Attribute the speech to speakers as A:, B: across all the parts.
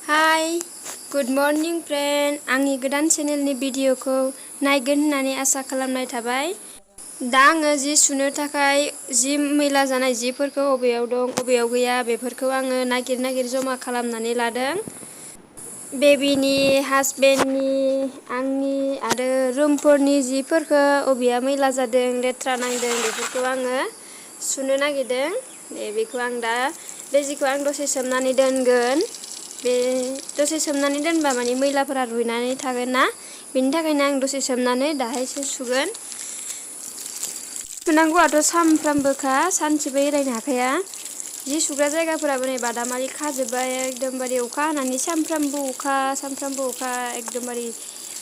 A: Hi good morning friend आंनि गोदान चेनेलनि भिडिअखौ नायगोन होननानै आसा खालामनाय थाबाय। दा आङो जि सुनो थाखाय जि मैला जानाय जिफोरखौ अबेयाव दं अबेयाव गैया बेफोरखौ आङो नागिर जमा खालामनानै लादों। बेबिनि हासबेन्डनि आंनि आरो रुमफोरनि जिफोरखौ अबेया मैला जादों लेथ्रा नांदों बेफोरखौ आङो सुनो नागिरदों। बेखौ आं दा बे जिखौ आं दसे सोमनानै दोनगोन। बे दसे सोमनानै दोनबा माने मैलाफोरा रुइनानै थागोन ना, बेनि थाखायनो आं दसे सोमनानै दाहायसो सुगोन। सुनांगौआथ' सानफ्रामबोखा, सानसेबो एरायनो हाखाया। जि सुग्रा जायगाफोराबो नै बादामालि खाजोब्बाय एकदमबारे अखा हानानै सानफ्रामबो अखा एकदमबारे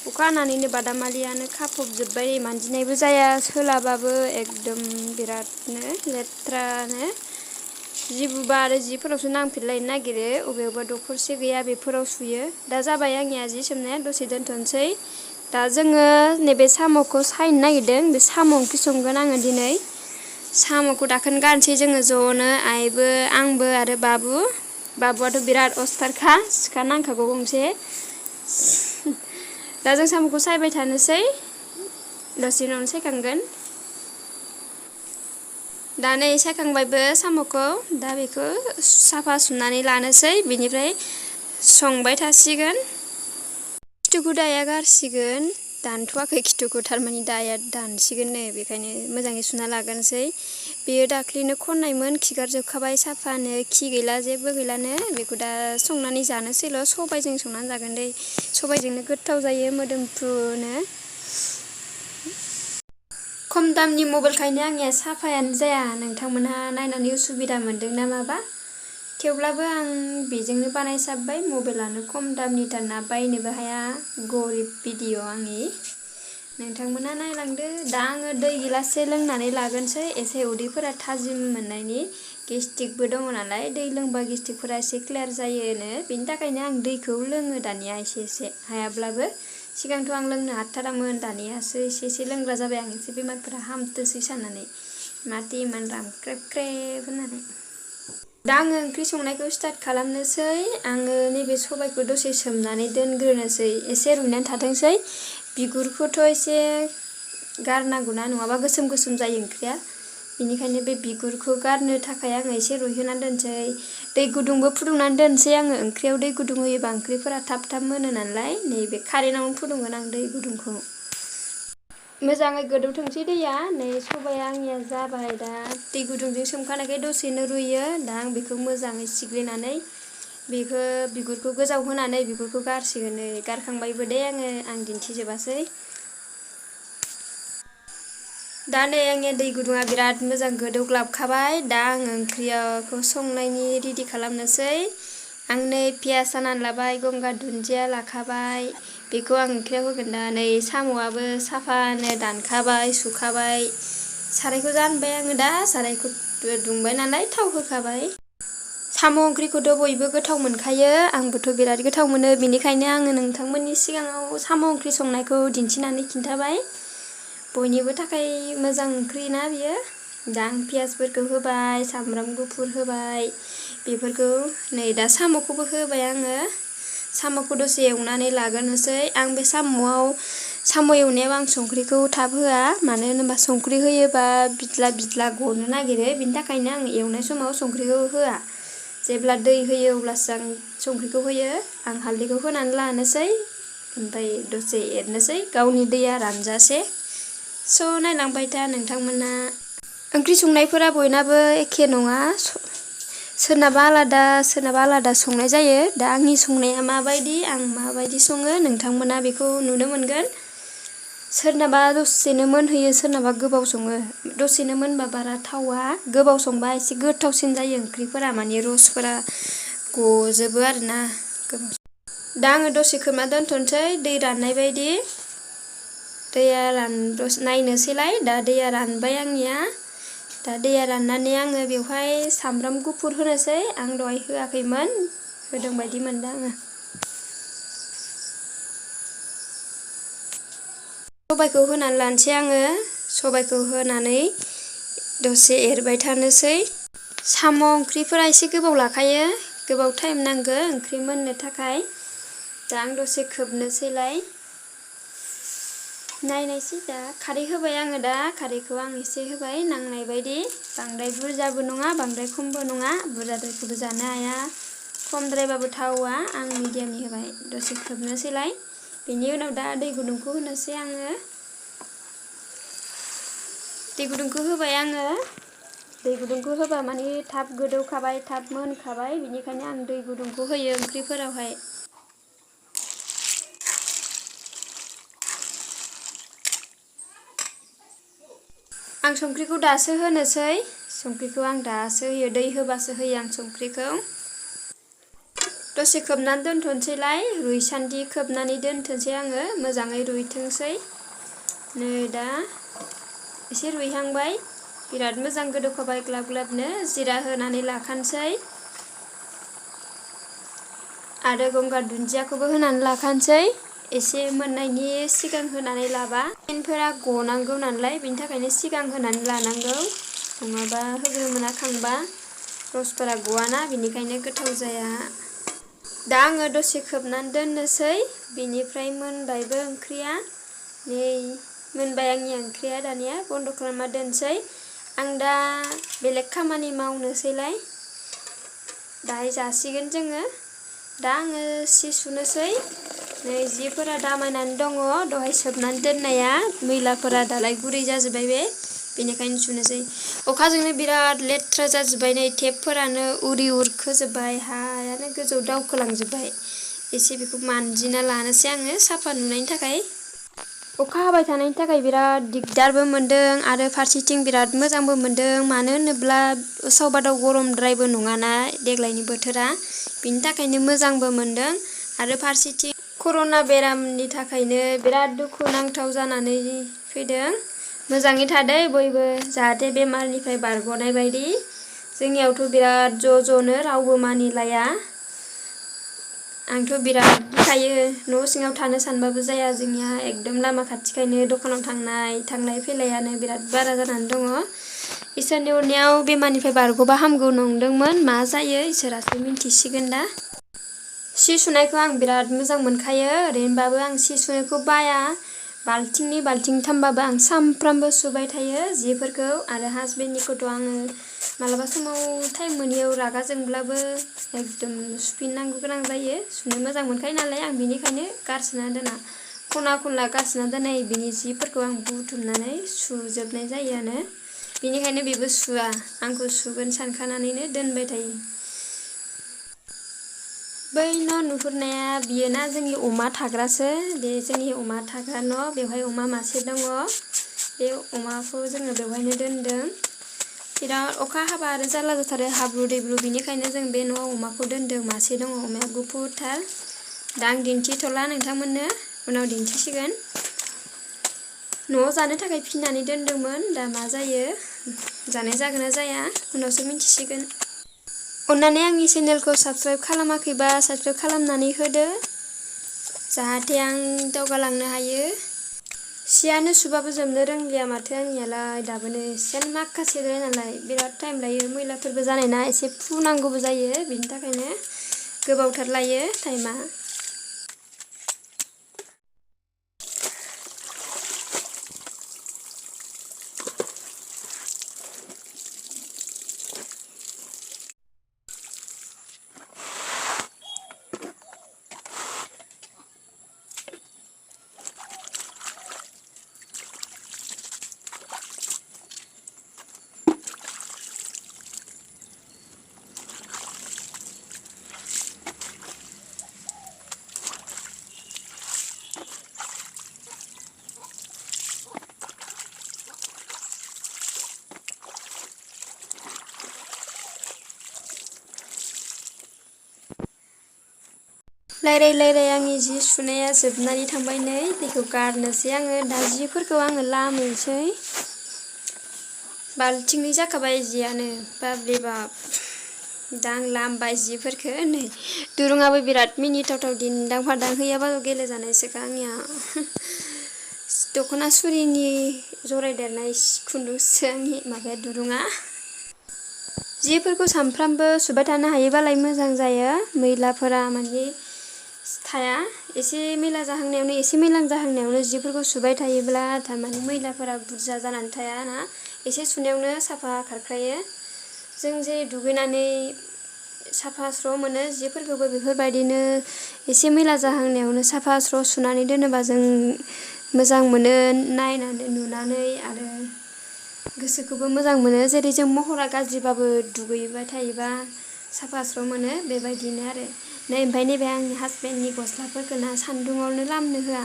A: अखा हानानैनो बादामालियानो खाफबजोब्बाय। मानजिनायबो जाया सोलाबाबो एकदम बिरादनो लेथ्रानो जिबुबा आरो जिफोरावसो नांफिनलायनो नागिरो। अबेयावबा दखरसे गैया बेफोराव सुयो। दा जाबाय आंनिया जि सोमनाया, दसे दोनथ'नोसै। दा जोङो नैबे साम'खौ सायनो नागिरदों। बे साम' ओंख्रि संगोन आङो दिनै। साम'खौ दाखोन गारनोसै जोङो ज'नो, आइबो आंबो आरो बाबुआथ' बिराद अस्थारखा, सिखा नांखागौ गंसे। दा जों साम'खौ सायबाय थानोसै, दसे उनावनो सायखांगोन। दा नै सायखांबायबो साम'खौ, दा बेखौ साफा सुनानै लानोसै, बिनिफ्राय संबाय थासिगोन। खिथुखौ दाया गारसिगोन, दानथ'वाखै खिथुखौ, थारमाने दाया दानसिगोन नो, बेखायनो मोजाङै सुना लागोनसै। बेयो दाख्लिनो खननायमोन, खिगारजोबखाबाय साफानो, खि गैला जेबो गैलानो। बेखौ दा संनानै जानोसैल', सबायजों संनानै जागोन दै, सबायजोंनो गोथाव जायो मोदोमफ्रुनो। खम दामनि मबाइलखायनो आंनिया साफायानो जाया। नोंथांमोनहा नायनानै उसुबिदा मोनदों ना माबा? थेवब्लाबो आं बेजोंनो बानायसाबबाय। मबाइलानो खम दामनिथारना, बायनोबो हाया, गरिब भिडिअ आंनि। नोंथांमोनहा नायलांदो। दा आङो दै गिलाससे लोंनानै लागोनसै, एसे उदैफोरा थाजिम मोननायनि। गेस्ट्रिकबो दङ नालाय, दै लोंबा गेस्ट्रिकफोरा एसे क्लियार जायोनो, बेनि थाखायनो आं दैखौ लोङो दानिया एसे हायाब्लाबो। सिगांथ' आं लोंनो हाथारामोन, दानियासो एसे लोंग्रा जाबाय आं, एसे बेमारफोरा हामथोसै साननानै। माथो इमान रांख्रेब ख्रेब होननानै। दा आङो ओंख्रि संनायखौ स्टार्ट खालामनोसै। आङो नैबे सबायखौ दसे सोमनानै दोनग्रोनोसै, एसे रुइनानै थाथोंसै। बिगुरखौथ' एसे गारनांगौना, नङाबा गोसोम जायो ओंख्रिया। बेनिखायनो बे बिगुरखौ गारनो थाखाय आङो एसे रुइहोनानै दोनसै। दै गुदुंबो फुदुंनानै दोनसै आङो। ओंख्रियाव दै गुदुं होयोबा ओंख्रिफोरा थाब मोनो नालाय, नैबे कारेन्टआवनो फुदुंगोन आं दै गुदुंखौ। मोजाङै गोदौथोंसै दैया। नै सबाया आंनिया जाबाय, दा दै गुदुंजों सोमखानायखाय दसेनो रुइयो। दा आं बेखौ मोजाङै सिग्लिनानै बेखौ बिगुरखौ गोजाव होनानै बिगुरखौ गारसिगोन। नै गारखांबायबो दे आं दिन्थिजोबासै। दा नै आंनिया दै गुदुङा बिराद मोजां गोदौग्लाबखाबाय। दा आं ओंख्रिखौ संनायनि रेडि खालामनोसै। आं नै पियास हानानै लाबाय, गंगार दुन्दिया लाखाबाय, बेखौ आं ओंख्रियाव होगोन। दा नै साम'आबो साफानो दानखाबाय, सुखाबाय। सारायखौ जानबाय आङो, दा सारायखौ दुंबाय नालाय थाव होखाबाय। साम' ओंख्रिखौथ' बयबो गोथाव मोनखायो, आंबोथ' बिराद गोथाव मोनो। बेनिखायनो आङो नोंथांमोननि सिगाङाव साम' ओंख्रि संनायखौ दिन्थिनानै खिन्थाबाय। बयनिबो थाखाय मोजां ओंख्रि ना बियो। दा आं पियासफोरखौ होबाय, सामब्राम गुफुर होबाय, बेफोरखौ नै दा साम'खौबो होबाय आङो। साम'खौ दसे एवनानै लाग्रोनोसै। आं बे साम' एवनायाव आं संख्रिखौ थाब होआ, मानो होनोबा संख्रि होयोबा बिज्ला गनो नागिरो। बिनि थाखायनो आं एवनाय समाव संख्रिखौ होआ। जेब्ला दै होयो अब्लासो आं संख्रिखौ होयो। आं हालदैखौ होनानै लानोसै, ओमफ्राय दसे एरनोसै गावनि दैया रानजासे। नायलांबाय था नोंथांमोना। ओंख्रि संनायफोरा बयनाबो एखे नङा, सोरनाबा आलादा संनाय जायो। दा आंनि संनाया माबायदि, आं माबायदि सङो, नोंथांमोना बेखौ नुनो मोनगोन। सोरनाबा दसेनो मोनहोयो, सोरनाबा गोबाव सङो। दसेनो मोनबा बारा थावा, गोबाव संबा एसे गोथावसिन जायो ओंख्रिफोरा, माने रसफोरा गजोबो आरोना। दा आङो दसे खोबना दोनथ'नोसै, दै राननाय बायदि। दैया नायनोसैलाय, दा दैया रानबाय आंनिया। दा दैया राननानै आङो बेवहाय सामब्राम गुफुर होनोसै। आं दहाय होआखैमोन, होदों बायदि मोनदों आङो। सबायखौ होनानै लानोसै आङो। सबायखौ होनानै दसे एरबाय थानोसै। साम' ओंख्रिफोरा एसे गोबाव लाखायो, गोबाव टाइम नांगो ओंख्रि मोननो थाखाय। दा आं दसे खोबनोसैलाय। नायनायसै दा खारै होबाय आङो दा खारैखौ आं एसे होबाय नांनाय बायदि बांद्राय बुरजाबो नङा बांद्राय खमबो नङा बुरजाद्रायखौबो जानो हाया खमद्रायबाबो थावा आं मिडियामनि होबाय दसे खोबनोसैलाय। बेनि उनाव दा दै गुदुंखौ होनोसै आङो। दै गुदुंखौ होबाय आङो। दै गुदुंखौ होबा माने थाब गोदौखाबाय थाब मोनखाबाय बिनिखायनो आं दै गुदुंखौ होयो ओंख्रिफोरावहाय। आं संख्रिखौ दासो होनोसै। संख्रिखौ आं दासो होयो दै होबासो होयो आं संख्रिखौ। दसे खोबनानै दोनथ'नोसैलाय रुइसान्दि खोबनानै दोनथ'सै आङो मोजाङै रुइथोंसै। नै दा एसे रुइहांबाय बिराद मोजां गोदौखाबाय ग्लाब ग्लाबनो जिरा होनानै लाखानोसै आरो गंगार दुन्दियाखौबो होनानै लाखानोसै एसे मोननायनि सिगां होनानै लाबा फेनफोरा गनांगौ नालाय बेनि थाखायनो सिगां होनानै लानांगौ नङाबा होग्रोमोना खांबा रसफोरा गवाना बेनिखायनो गोथाव जाया। दा आङो दसे खोबनानै दोननोसै बेनिफ्राय मोनबायबो ओंख्रिया नै मोनबाय आंनि ओंख्रिया दानिया बन्द' खालामना दोनसै। आं दा बेलेग खामानि मावनोसैलाय दाहाय जासिगोन जोङो। दा आङो सि सुनोसै नै जिफोरा दामायनानै दङ दहाय सोबनानै दोननाया मैलाफोरा दालाय गुरै जाजोब्बाय बे बेनिखायनो सुनोसै। अखाजोंनो बिराद लेथ्रा जाजोब्बाय नै टेपफोरानो उरि उरखोजोब्बाय हायानो गोजौ दावखोलांजोब्बाय एसे बेखौ मानजिना लानोसै आङो साफा नुनायनि थाखाय। अखा हाबाय थानायनि थाखाय बिराद दिगदारबो मोनदों आरो फारसेथिं बिराद मोजांबो मोनदों मानो होनोब्ला उसाव बादाव गरमद्रायबो नङाना देग्लायनि बोथोरा बिनि थाखायनो मोजांबो मोनदों आरो फारसेथिं कर'ना बेरामनि थाखायनो बिराद दुखुनांथाव जानानै फैदों। मोजाङै थादो बयबो जाहाथे बेमारनिफ्राय बारग'नाय बायदि। जोंनियावथ' बिराद ज'नो रावबो मानिलाया। आंथ' बिराद गिखायो न' सिङाव थानो सानबाबो जाया जोंनिया एकदम लामा खाथिखायनो दखानाव थांलाय फैलायानो बिराद बारा जानानै दङ। इसोरनि अननायाव बेमारनिफ्राय बारग'बा हामगौ नंदोंमोन मा जायो इसोरासो मिन्थिसिगोन दा। सि सुनायखौ आं बिराद मोजां मोनखायो ओरैनोबाबो आं सि सुनायखौ बाया बाल्थिंनै बाल्थिंथामबाबो आं सामफ्रामबो सुबाय थायो जिफोरखौ आरो हासबेन्डनिखौथ' आङो मालाबा समाव टाइम मोनियाव रागा जोंब्लाबो एकदम सुफिननांगौ गोनां जायो सुनो मोजां मोनखायो नालाय आं बिनिखायनो गारसोना दोना खना खनला गारसोना दोननाय बिनि जिफोरखौ आं बुथुमनानै सुजोबनाय जायोआनो बिनिखायनो बेबो सुवा आंखौ सुगोन सानखानानैनो दोनबाय थायो। बै न' नुहुरनाया बियोना जोंनि अमा थाग्रासो बे जोंनि अमा थाग्रा न' बेवहाय अमा मासे दङ बे अमाखौ जोङो बेवहायनो दोनदों। बिराद अखा हाबा आरो जारला जाथारो हाब्रु दैब्रु बिनिखायनो जों बे न'आव अमाखौ दोनदों मासे दङ अमाया गुफुरथार। दा आं दिन्थिथ'ला नोंथांमोननो उनाव दिन्थिसिगोन। न'आव जानो थाखाय फिनानै दोनदोंमोन दा मा जायो जानाय जागोन ना जाया उनावसो मिन्थिसिगोन। अन्नानै आंनि चेनेलखौ साबस्क्राइब खालामाखैबा साबस्क्राइब खालामनानै होदो जाहाथे आं दावगालांनो हायो। सियानो सुबाबो जोबनो रोंलिया माथो आंनियालाय दाबोनो सियानो माखासेद्राय नालाय बिराद टाइम लायो मैलाफोरबो जानायना एसे फुनांगौबो जायो बिनि थाखायनो गोबावथार लायो टाइमा। रायलाय आंनि जि सुनाया जोबनानै थांबाय नै दैखौ गारनोसै आङो दा जिफोरखौ आङो लामनोसै। बाल्थिंनै जाखाबाय जियानो बाबरे बाब दा आं लामबाय जिफोरखौ नै दुरुङाबो बिराद मिनिथावथाव दिन्दां फादां हैयाबाबो गेलेजानायसोखा आंनिया दख'ना सुरिनि जरायदेरनाय खुन्दुंसो आंनि माबाया दुरुङा जिफोरखौ सानफ्रामबो सुबाय थानो हायोबालाय मोजां जायो, मैलाफोरा माने थाया। एसे मैला जाहांनायावनो एसे मैला जाहांनायावनो जिफोरखौ सुबाय थायोब्ला थारमाने मैलाफोरा बुरजा जानानै थायाना, एसे सुनायावनो साफा खारखायो। जों जे दुगैनानै साफा स्र' मोनो जिफोरखौबो बेफोरबायदिनो एसे मैला जाहांनायावनो साफा स्र' सुनानै दोनोबा जों मोजां मोनो नायनानै नुनानै आरो गोसोखौबो मोजां मोनो। जेरै जों महरा गाज्रिबाबो दुगैबाय थायोबा साफा स्र' मोनो बेबायदिनो आरो। ओमफ्राय नैबे आंनि हासबेन्डनि गस्लाफोरखौ ना सान्दुङावनो लामनो होआ,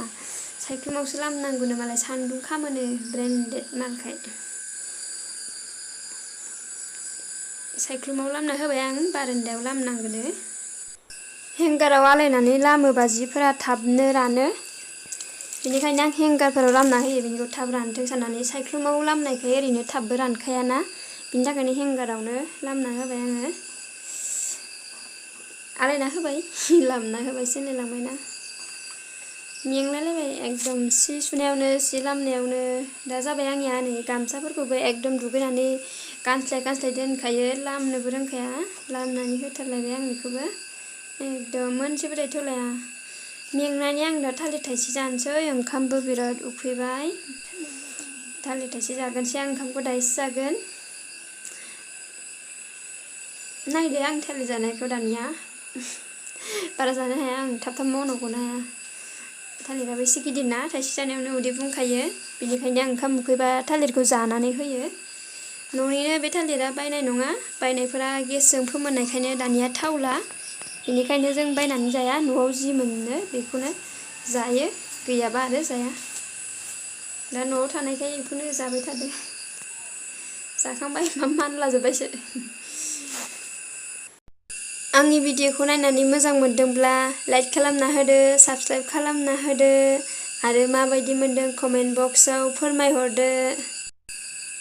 A: सायख्लुमावसो लामनांगौनो मालाय सान्दुं खामोनो ब्रेन्डेड मालखाय। सायख्लुमाव लामना होबाय आं, बारान्दायाव लामनांगोनो। हेंगाराव आलायनानै लामोबा जिफोरा थाबनो रानो, बेनिखायनो आं हेंगारफोराव लामना होयो बेनिखौ थाब रानथों साननानै। सायख्लुमाव लामनायखाय ओरैनो थाबबो रानखायाना, बिनि थाखायनो हेंगारावनो लामना होबाय आङो। आलायना होबाय लामना होबाय सोलायलांबायना। मेंलायलायबाय एकदम सि सुनायावनो सि लामनायावनो। दा जाबाय आंनिया नै गामसाफोरखौबो एकदम दुगैनानै गानस्लाय गानस्लाय दोनखायो, लामनोबो रोंखाया, लामनानै होथारलायबाय आं बेखौबो एकदम मोनसेबो दायथ'लाया। मेंनानै आं दा थालिर थाइसे जानोसै, ओंखामबो बिराद उखैबाय। थालिर थाइसे जागोनसै आं, ओंखामखौ दायोसो जागोन। नायदो आं थालिर जानायखौ दानिया बारा जानो हाया आं, थाब थाब मावनांगौनो हाया। थालिराबो एसे गिदिर ना, थाइसे जानायावनो उदै बुंखायो, बेनिखायनो आं ओंखाम उखैबा थालिरखौ जानानै होयो। न'निनो बे थालिरा, बायनाय नङा, बायनायफोरा गेसजों फोमोननायखायनो दानिया थावला, बेनिखायनो जों बायनानै जाया, न'आव जि मोनो बेखौनो जायो, गैयाबा आरो जाया। दा न'आव थानायखाय बेखौनो जाबाय थादो। जाखांबाय मानलाजोब्बायसो। आंनि भिडिअखौ नायनानै मोजां मोनदोंब्ला लाइक खालामना होदो, साबस्क्राइब खालामना होदो आरो माबायदि मोनदों कमेन्ट बक्सआव फोरमायहरदो।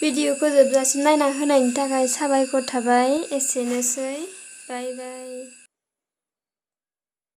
A: भिडिअखौ जोबजासिम नायना होनायनि थाखाय साबायखर थाबाय। एसेनोसै, बाय बाय।